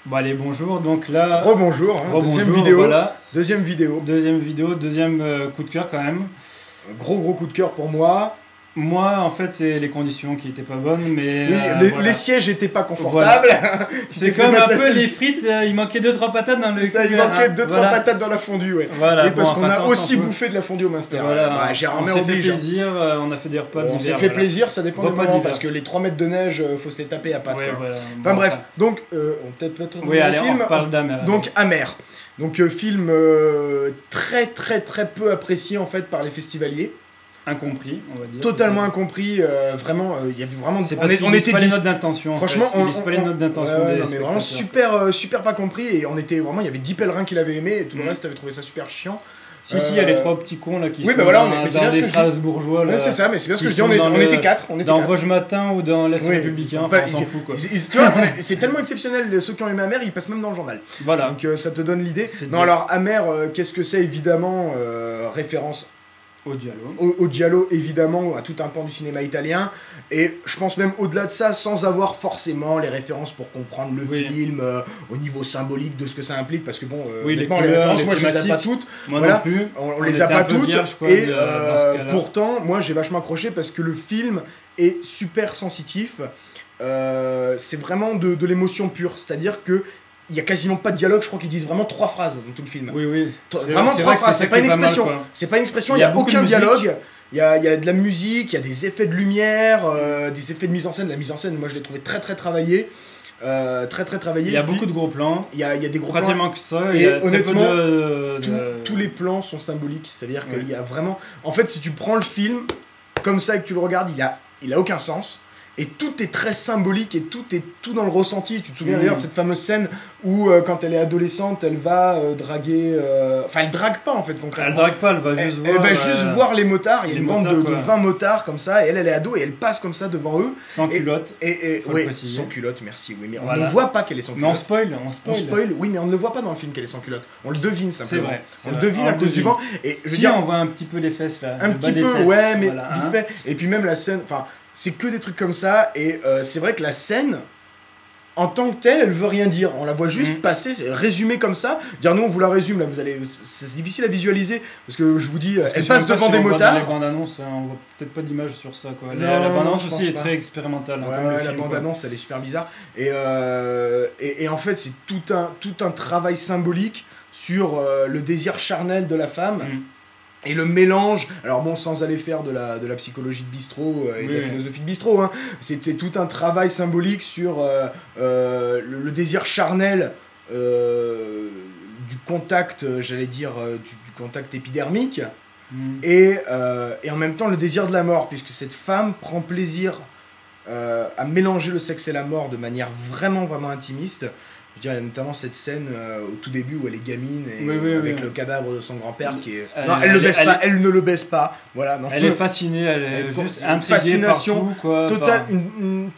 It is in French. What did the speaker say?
Bon allez, bonjour, donc là... Rebonjour, hein, Rebonjour, deuxième vidéo, voilà. deuxième vidéo. Deuxième vidéo, deuxième coup de cœur quand même. Gros coup de cœur pour moi. Moi, en fait, c'est les conditions qui étaient pas bonnes, mais... Oui, voilà. les sièges étaient pas confortables. Voilà. C'est comme un peu les frites, il manquait 2-3 patates dans le... C'est ça, il manquait 2-3 voilà. patates dans la fondue, ouais. Voilà, oui, parce bon, qu'on enfin, a ça, aussi on peut- bouffé de la fondue au Munster. Voilà, Bah, Gérard on Mer s'est fait oblige. plaisir, on a fait des repas On d'hiver. s'est fait voilà. plaisir, ça dépend du Repas moment, d'hiver. parce que les 3 mètres de neige, faut se les taper à pattes. Ouais, quoi. voilà. Enfin Bon, bref, enfin. donc, on peut-être Oui, allez, film. on reparle d'Amer. Donc Amer. Donc film très peu apprécié en fait par les festivaliers. Incompris, on va dire. Totalement incompris, vraiment, il y avait vraiment... C'est parce qu'ils lisent pas les notes d'intention. Franchement, ils lisent pas les notes d'intention ouais, des non, mais vraiment super pas compris, et on était vraiment, il y avait 10 pèlerins qui l'avaient aimé, et tout le reste avait trouvé ça super chiant. Si, il y a les 3 petits cons là qui oui, sont bah voilà, dans des Strasbourgeois. Ouais, c'est ça, mais c'est bien ce que je dis, sont on était 4. Dans Vosges Matin ou dans l'Est Oui, républicain, ils sont enfin, pas- on s'en fout quoi. tu vois, c'est tellement exceptionnel, ceux qui ont aimé Amer, ils passent même dans le journal. Voilà. Donc ça te donne l'idée. C'est Non, dit. alors Amer, qu'est-ce que c'est? Évidemment, référence Au Diallo. au Giallo, évidemment, à tout un pan du cinéma italien, et je pense même au-delà de ça, sans avoir forcément les références pour comprendre le Oui. film, au niveau symbolique de ce que ça implique, parce que bon, Oui, les honnêtement, couleurs, références, les moi je les ai pas thématiques. toutes, Moi voilà. non plus. on les a était pas un peu toutes, vierges, quoi, et dans ce cas-là. pourtant, moi j'ai vachement accroché parce que le film est super sensitif, c'est vraiment de l'émotion pure, c'est-à-dire que il y a quasiment pas de dialogue, je crois qu'ils disent vraiment 3 phrases dans tout le film. Oui, oui. Vraiment C'est 3 vrai que phrases, ça c'est pas qui une est mal, expression. quoi. C'est pas une expression, il Il y y a a beaucoup aucun de musique. dialogue. Il y a de la musique, il y a des effets de lumière, des effets de mise en scène. La mise en scène, moi je l'ai trouvé très travaillée. Très travaillée. Il y a beaucoup de gros plans. Il y a des gros Pas plans. tellement que ça. Et Il y a très peu honnêtement, de... Tous les plans sont symboliques. C'est-à-dire Ouais. qu'il y a vraiment. En fait, si tu prends le film comme ça et que tu le regardes, il a aucun sens. Et tout est très symbolique et tout est tout dans le ressenti. Tu te souviens d'ailleurs de cette fameuse scène où, quand elle est adolescente, elle va draguer. Enfin, elle drague pas en fait concrètement. Elle drague pas, elle va juste voir. Elle va juste voir les motards. Il y a les une bande motards, de quoi. 20 motards comme ça. Et elle est ado et elle passe comme ça devant eux. Sans culotte. Et Faut le oui, préciser. sans culotte, merci. Oui, mais on Voilà. ne voit pas qu'elle est sans Mais on culotte. spoil, On spoil, oui, mais on ne le voit pas dans le film qu'elle est sans culotte. On le devine C'est simplement. vrai. On le devine à cause du vent. Et je veux Si, dire, on voit un petit peu les fesses là. un le bas petit des peu, fesses. ouais, mais Voilà, vite hein. fait. Et puis même la scène, enfin, c'est que des trucs comme ça. Et c'est vrai que la scène, en tant que telle, elle veut rien dire. On la voit juste passer, résumée comme ça. Dire nous, on vous la résume, là, vous allez. C'est difficile à visualiser parce que je vous dis, Parce que elle je sais passe même pas devant si des on voit motards. dans les bandes annonces, on voit peut-être pas d'image sur ça quoi. Non, La bande non, annonce je aussi pense est pas. très expérimentale. Ouais, hein, comme le la film, quoi. bande-annonce, elle est super bizarre. Et en fait, c'est tout un travail symbolique sur le désir charnel de la femme. Mm. Et le mélange, alors bon, sans aller faire de la psychologie de bistrot et de la Oui. philosophie de bistrot, hein, c'était tout un travail symbolique sur le désir charnel du contact, j'allais dire, du contact épidermique, Mm. et en même temps le désir de la mort, puisque cette femme prend plaisir à mélanger le sexe et la mort de manière vraiment intimiste. Je veux dire, il y a notamment cette scène au tout début où elle est gamine et Oui, avec oui. le cadavre de son grand-père qui est... Elle- non, elle le elle- baisse elle- pas, elle ne le baisse pas. Voilà, non. Elle est fascinée, elle est Elle- juste une intriguée fascination partout quoi. Total, par- une